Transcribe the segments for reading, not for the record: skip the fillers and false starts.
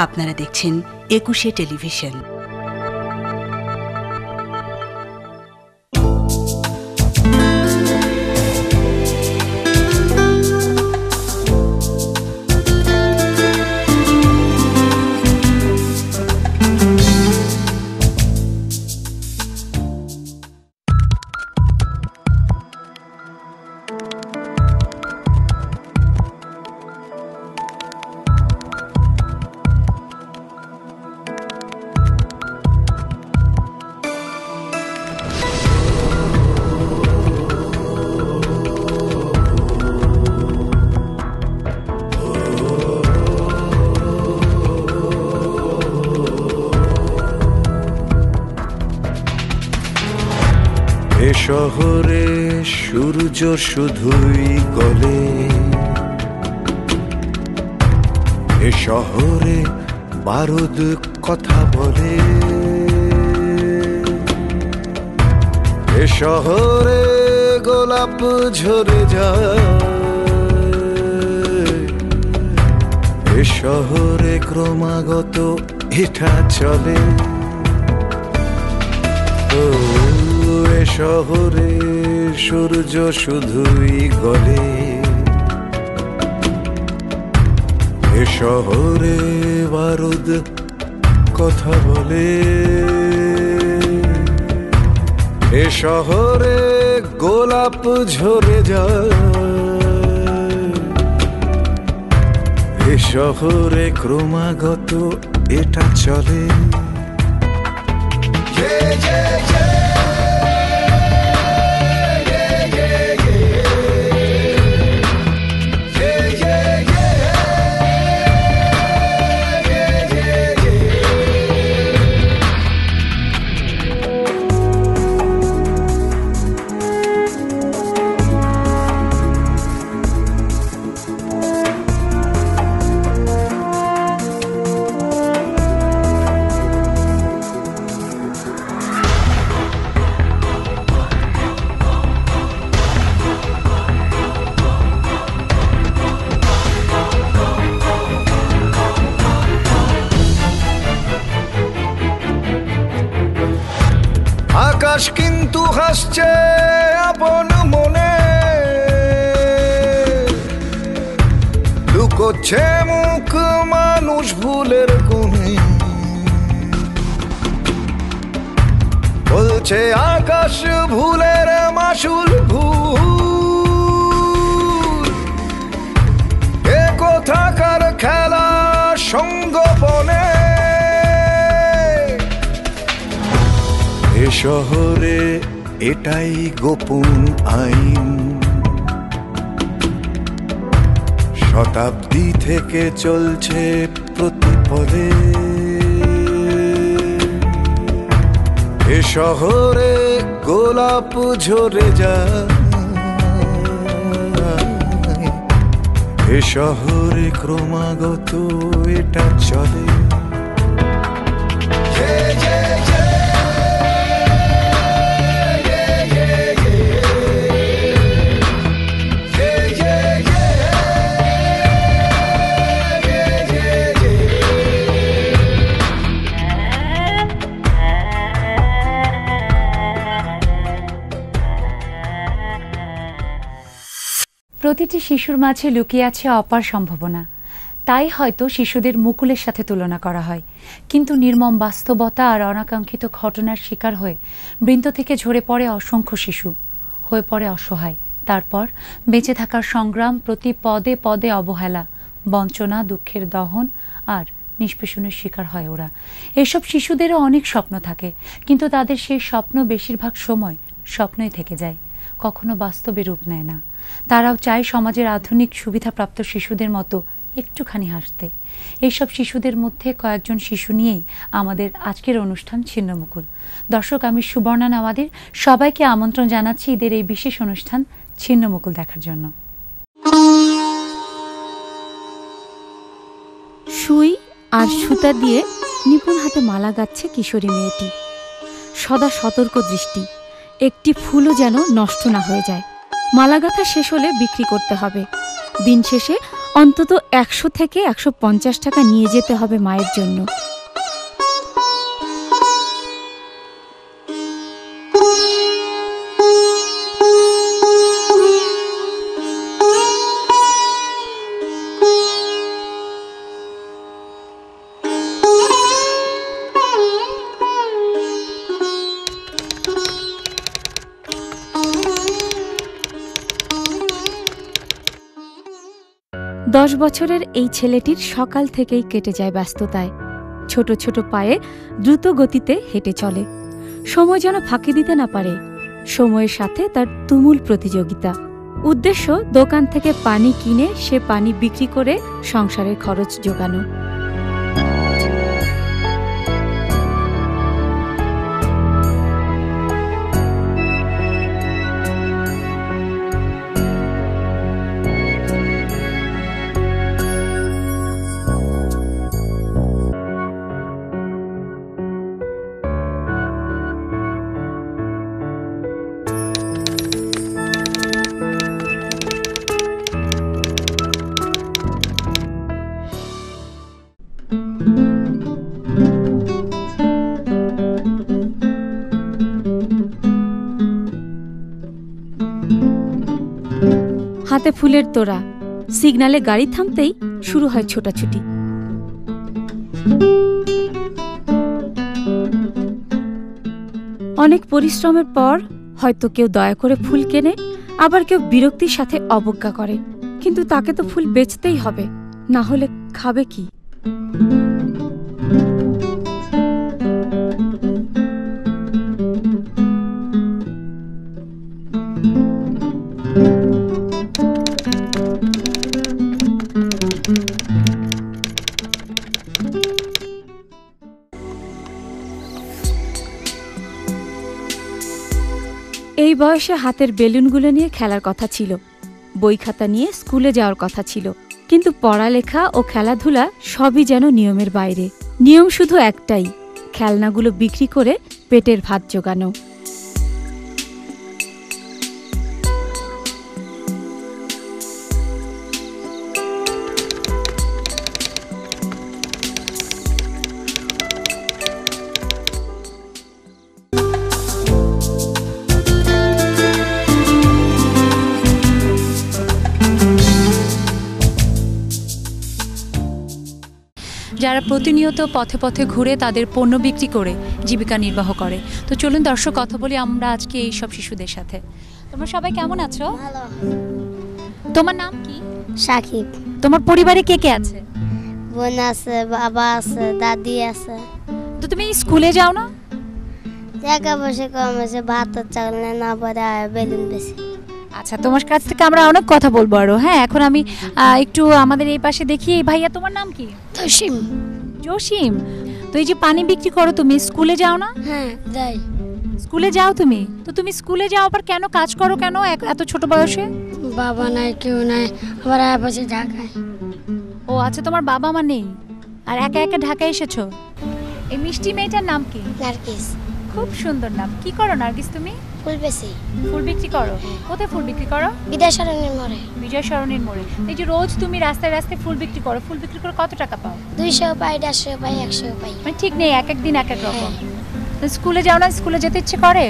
আপনারা দেখছেন ২১শে টেলিভিশন। শহরে সূর্য শুধুই গলে, এ শহরে বারুদ কথা বলে, এ শহরে গোলাপ ঝরে যায়, এ শহরে ক্রমাগত এটা চলে। শহরে সূর্য শুধুই গলে, এ শহরে বারুদ কথা বলে, এ শহরে গোলাপ ঝরে যায়, এ শহরে ক্রমাগত এটা চলে। আকাশ কিন্তু হাসছে আপন মনে, লুকোচ্ছে মুখ মানুষ ভুলের কোণে, বলছে আকাশ ভুলের মাসুল ভুল, এ কোথাকার খেলা সঙ্গোপনে। এ শহরে এটাই গোপন আইন, শতাব্দী থেকে চলছে প্রতিপদে। এ শহরে গোলাপ ঝরে যায়, এ শহরে ক্রমাগত এটা চলে। প্রতিটি শিশুর মাঝে লুকিয়ে আছে অপার সম্ভাবনা, তাই হয়তো শিশুদের মুকুলের সাথে তুলনা করা হয়। কিন্তু নির্মম বাস্তবতা আর অনাকাঙ্ক্ষিত ঘটনার শিকার হয়ে বৃন্ত থেকে ঝরে পড়ে অসংখ্য শিশু, হয়ে পড়ে অসহায়। তারপর বেঁচে থাকার সংগ্রাম, প্রতি পদে পদে অবহেলা, বঞ্চনা, দুঃখের দহন আর নিষ্পেষণের শিকার হয় ওরা। এসব শিশুদেরও অনেক স্বপ্ন থাকে, কিন্তু তাদের সেই স্বপ্ন বেশিরভাগ সময় স্বপ্নই থেকে যায়, কখনো বাস্তবে রূপ নেয় না। তারাও চায় সমাজের আধুনিক সুবিধাপ্রাপ্ত শিশুদের মতো একটুখানি হাসতে। এইসব শিশুদের মধ্যে কয়েকজন শিশু নিয়েই আমাদের আজকের অনুষ্ঠান ছিন্নমুকুল। দর্শক, আমি সুবর্ণা নওয়াদের সবাইকে আমন্ত্রণ জানাচ্ছি ঈদের এই বিশেষ অনুষ্ঠান ছিন্নমুকুল দেখার জন্য। সুই আর সুতা দিয়ে নিপুণ হাতে মালা গাচ্ছে কিশোরী মেয়েটি। সদা সতর্ক দৃষ্টি, একটি ফুলও যেন নষ্ট না হয়ে যায়। মালা গাঁথা শেষ হলে বিক্রি করতে হবে। দিন শেষে অন্তত 100 থেকে 150 টাকা নিয়ে যেতে হবে মায়ের জন্য। দশ বছরের এই ছেলেটির সকাল থেকেই কেটে যায় ব্যস্ততায়। ছোট ছোট পায়ে দ্রুত গতিতে হেঁটে চলে, সময় যেন ফাঁকি দিতে না পারে। সময়ের সাথে তার তুমুল প্রতিযোগিতা। উদ্দেশ্য দোকান থেকে পানি কিনে সে পানি বিক্রি করে সংসারের খরচ জোগানো। হাতে ফুলের তোড়া, সিগনালে গাড়ি থামতেই শুরু হয় ছোটাছুটি। অনেক পরিশ্রমের পর হয়তো কেউ দয়া করে ফুল কেনে, আবার কেউ বিরক্তির সাথে অবজ্ঞা করে। কিন্তু তাকে তো ফুল বেচতেই হবে, না হলে খাবে কি? এই বয়সে হাতের বেলুনগুলো নিয়ে খেলার কথা ছিল, বই খাতা নিয়ে স্কুলে যাওয়ার কথা ছিল, কিন্তু পড়ালেখা ও খেলাধুলা সবই যেন নিয়মের বাইরে। নিয়ম শুধু একটাই, খেলনাগুলো বিক্রি করে পেটের ভাত জোগানো। যারা প্রতিনিয়ত পথে পথে ঘুরে তাদের পণ্য বিক্রি করে জীবিকা নির্বাহ করে। তো চলুন দর্শক, কথা বলি আমরা আজকে এই সব শিশুদের সাথে। তোমরা সবাই কেমন আছো? ভালো। তোমার নাম কি? সাকিব। তোমার পরিবারে কে কে আছে? বোন আছে, বাবা আছে, দাদি আছে। তো তুমি স্কুলে যাও না? টাকা পয়সা কম আছে, ভাত চাল না পরে বেলুন বেশি। আচ্ছা, তোমার কাছ থেকে আমরা অনেক কথা বলবো আরো। হ্যাঁ, এখন আমি একটু আমাদের এই পাশে দেখি। ভাইয়া, তোমার নাম কি? জসিম। জসিম, তো এই যে পানি বিক্রি করো, তুমি স্কুলে যাও না? হ্যাঁ যাই। স্কুলে যাও তুমি? তো তুমি স্কুলে যাও আবার কেন কাজ করো কেন এত ছোট বয়সে? বাবা নাই, কেউ নাই, আবার বসে ঢাকায়। ও আচ্ছা, তোমার বাবা মা নেই আর একা একা ঢাকায় এসেছো। এই মিষ্টি মেয়েটার নাম কি? নার্গিস। খুব সুন্দর নাম। কি করো নার্গিস তুমি? ফুল বেশি। ফুল বিক্রি করো? কোথায় ফুল বিক্রি করো? বিদ্যা সরণির মোড়ে। বিজয় সরণির মোড়ে। এই যে রোজ তুমি রাস্তায় রাস্তায় ফুল বিক্রি করো, ফুল বিক্রি করে কত টাকা পাও? 200 পাই, 150 পাই, 100 পাই। মানে ঠিক নেই, এক এক দিন এক এক রকম। স্কুলে যাও না? স্কুলে যেতে ইচ্ছে করে?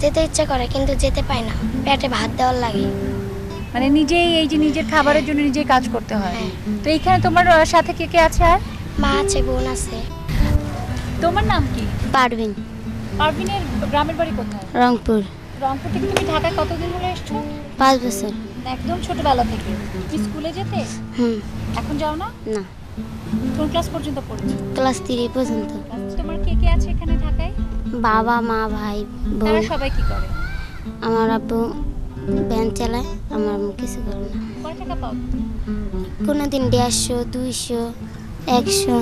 যেতে ইচ্ছে করে কিন্তু যেতে পাই না, পেটে ভাত দেওয়ার লাগে। মানে নিজেই এই যে নিজের খাবারের জন্য নিজেই কাজ করতে হয়। তো এইখানে তোমার সাথে কে কে আছে? আর মা আছে, বোন আছে। তোমার নাম কি? পারভিন। পারভিনের গ্রামের বাড়ি কোথায়? রংপুর। রংপুর থেকে তুমি ঢাকায় কতদিন হলো এসছো? 5 বছর। একদম ছোটবেলা থেকে তুমি স্কুলে যেতে? এখন যাও না? না। কোন ক্লাস পর্যন্ত পড়েছো? ক্লাস 3 পর্যন্ত। তোমার কে কে আছে এখানে ঢাকায়? বাবা, মা, ভাই, বোন। তারা সবাই কি করে? আমার আব্বু ভ্যান চালায়, আমার আম্মু কিছু করে না। কত টাকা পাও? কোনোদিন 150, 200, 100।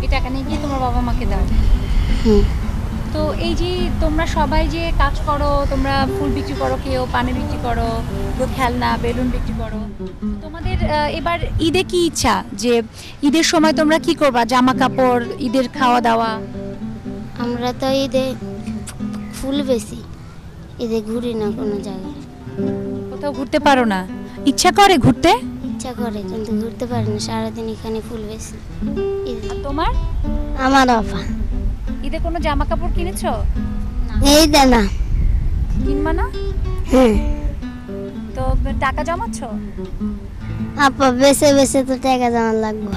এই টাকা নিয়ে গিয়ে তোমার বাবা মাকে দাও? তো এই যে তোমরা সবাই যে কাজ করো, তোমরা ফুল বিক্রি করো, কেউ পানি বিক্রি করো, কেউ খেলনা বেলুন বিক্রি করো, তোমাদের এবার ঈদে কি ইচ্ছা? যে ঈদের সময় তোমরা কি করবা? জামা কাপড়, ঈদের খাওয়া দাওয়া? আমরা তো ঈদে ফুল বেশি, ঈদে ঘুরি না কোনো জায়গায়। কোথাও ঘুরতে পারো না? ইচ্ছা করে ঘুরতে? ইচ্ছা করে কিন্তু ঘুরতে পারি না, সারাদিন এখানে ফুল বেশি। আর তোমার আমার আপা ঈদে কোনো জামা কাপড় কিনেছো? এই দে না। কিনবা না? হ্যাঁ। তো টাকা জমাচ্ছো? আপা বেছে বেছে তো টাকা জমা লাগবে।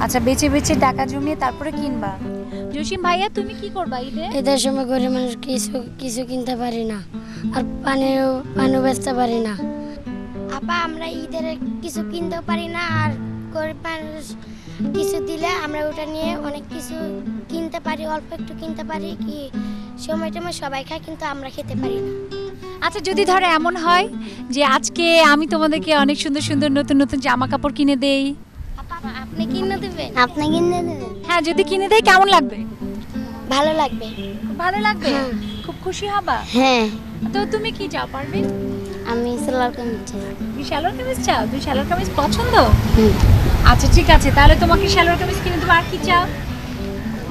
আচ্ছা, বেচে বেচে টাকা জমিয়ে তারপরে কিনবা। জসিম ভাইয়া, তুমি কি করবা ঈদে? ঈদের সময় গরিব মানুষ কিছু কিনতে পারি না, আর পানিও বেচতে পারি না। আপা আমরা ঈদের কিছু কিনতেও পারি না, আর গরিব মানুষ কিছু দিলে আমরা ওটা নিয়ে অনেক কিছু কিনতে পারি, অল্প একটু কিনতে পারি, কি সময়টা সবাই খায় কিন্তু আমরা খেতে পারি না। আচ্ছা, যদি ধরো এমন হয় যে আজকে আমি তোমাদেরকে অনেক সুন্দর সুন্দর নতুন নতুন জামা কাপড় কিনে দেই, আপনি কিনে দেবেন? আপনি কিনে দেবেন? হ্যাঁ, যদি কিনে দেই কেমন লাগবে? ভালো লাগবে। ভালো লাগবে? হ্যাঁ। খুব খুশি হবা? হ্যাঁ। তো তুমি কি চাও পারবে? আমি সালোয়ার কামিজ চাই। তুমি সালোয়ার কামিজ চাও? তুমি সালোয়ার কামিজ পছন্দ? আচ্ছা ঠিক আছে, তাহলে তোমাকে সালোয়ার কামিজ কিনে দেবো। আর কি চাও?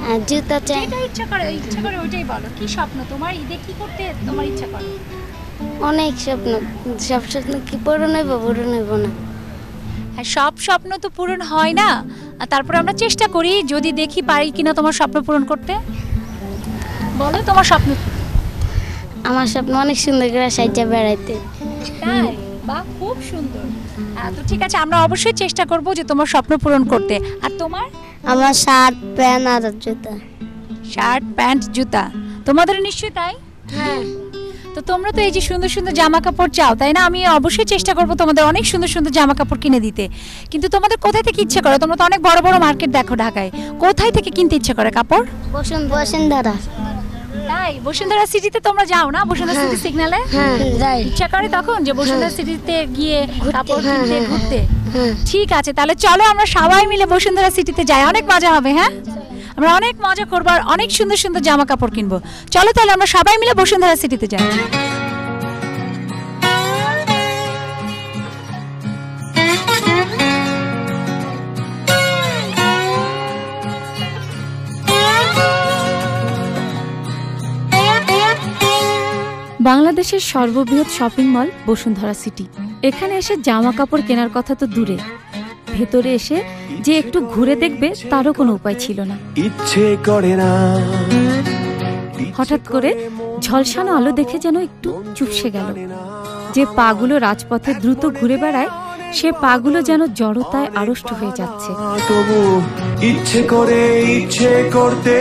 আর জুতা চাই। যেটা ইচ্ছা করে ওইটাই বলো। কি স্বপ্ন তোমার? ঈদে কি করতে তোমার ইচ্ছা করে? অনেক স্বপ্ন, সব স্বপ্ন কি পূরণ হইব না। হ্যাঁ, সব স্বপ্ন তো পূরণ হয় না, আর তারপরে আমরা চেষ্টা করি যদি দেখি পারি কিনা তোমার স্বপ্ন পূরণ করতে। বলো তোমার স্বপ্ন। আমার স্বপ্ন অনেক সুন্দর করে সাইজা বেড়াইতে। তাই? বাহ, খুব সুন্দর। তো ঠিক আছে, আমরা অবশ্যই চেষ্টা করব যে তোমার স্বপ্ন পূরণ করতে। আর তোমার? আমার শার্ট প্যান্ট আর জুতা। শার্ট প্যান্ট জুতা তোমাদের নিশ্চয়ই তাই? হ্যাঁ। তো তোমরা তো এই যে সুন্দর সুন্দর জামা কাপড় চাও, তাই না? আমি অবশ্যই চেষ্টা করব তোমাদের অনেক সুন্দর সুন্দর জামা কাপড় কিনে দিতে। কিন্তু তোমাদের কোথায় থেকে ইচ্ছে করে? তোমরা তো অনেক বড় বড় মার্কেট দেখো ঢাকায়, কোথায় থেকে কিনতে ইচ্ছে করে কাপড়? বসুন্ধরা। তাই? বসুন্ধরা সিটিতে তোমরা যাও না? বসুন্ধরা সিটি সিগন্যালে? হ্যাঁ যাই। ইচ্ছা করে তখন যে বসুন্ধরা সিটিতে গিয়ে কাপড় কিনতে, ঘুরতে? হ্যাঁ। ঠিক আছে, তাহলে চলো আমরা সবাই মিলে বসুন্ধরা সিটিতে যাই, অনেক মজা হবে। হ্যাঁ, আমরা অনেক মজা করবো আর অনেক সুন্দর সুন্দর জামা কাপড় কিনবো। চলো তাহলে আমরা সবাই মিলে বসুন্ধরা সিটিতে যাই। বাংলাদেশের সর্ববৃহৎ শপিং মল বসুন্ধরা সিটি। এখানে এসে জামা কাপড় কেনার কথা তো দূরে, ভেতরে এসে যে একটু ঘুরে দেখবে তারও কোনো উপায় ছিল না। ইচ্ছে করে না। হঠাৎ করে ঝলসানো আলো দেখে যেন একটু চুপসে গেল। যে পাগুলো রাজপথে দ্রুত ঘুরে বেড়ায়, সে পাগুলো যেন জড়তায় আড়ষ্ট হয়ে যাচ্ছে। তবু ইচ্ছে করে, ইচ্ছে করতে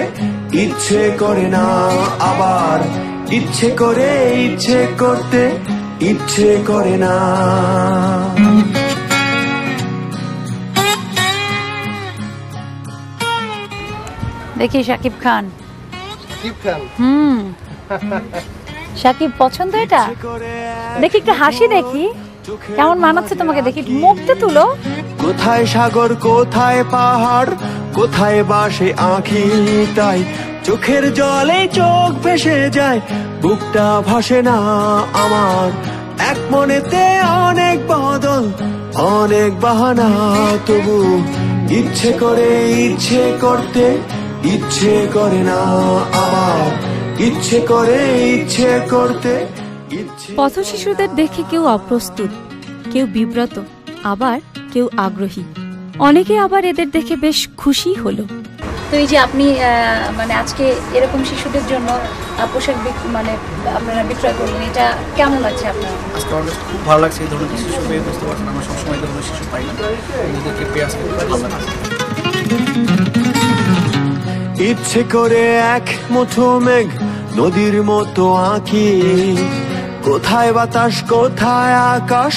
ইচ্ছে করে না। আবার ইচ্ছে করে, ইচ্ছে করতে ইচ্ছে করে না। দেখি শাকিব খান। শাকিব খান। শাকিব পছন্দ এটা? দেখি একটু হাসি, দেখি কেমন মানাচ্ছে তোমাকে, দেখি মুখটা তুলো। কোথায় সাগর, কোথায় পাহাড়, কোথায় বাসে আঁখি, তাই চোখের জলে চোখ ভেসে যায়, বুকটা ভাসে না আমার। এক মনেতে অনেক বদল, অনেক বাহানা, তবু ইচ্ছে করে, ইচ্ছে করতে ইচ্ছে করে না। আবার ইচ্ছে করে, ইচ্ছে করতে ইচ্ছে। পথ শিশুদের দেখে কেউ অপ্রস্তুত, কেউ বিব্রত, আবার কেউ আগ্রহী। অনেকে আবার এদের দেখে বেশ খুশি হলো। তো এই যে আপনি মানে আজকে এরকম শিশুদের জন্য পোশাক মানে আপনারা বিক্রয় করলেন, এটা কেমন লাগছে আপনার? আজকে আমার কাছে খুব ভালো লাগছে। এই ধরনের শিশু পেয়ে বুঝতে পারছেন, আমরা সবসময় এই ধরনের শিশু পাই না, এদেরকে পেয়ে আজকে খুব ভালো লাগছে। ইচ্ছে করে এক মুঠো মেঘ নদীর মতো আঁকি, কোথায় বাতাস, কোথায় আকাশ,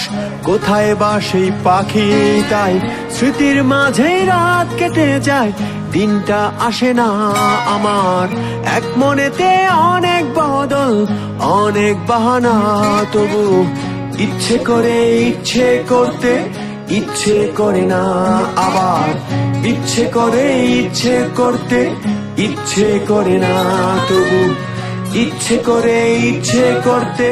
কোথায় বা সেই পাখি, তাই স্মৃতির মাঝে রাত কেটে যায়, দিনটা আসে না আমার। এক মনেতে অনেক বদল, অনেক বাহানা, তবু ইচ্ছে করে, ইচ্ছে করতে ইচ্ছে করে না। আবার ইচ্ছে করে, ইচ্ছে করতে ইচ্ছে করে না, তবু ইচ্ছে করে, ইচ্ছে করতে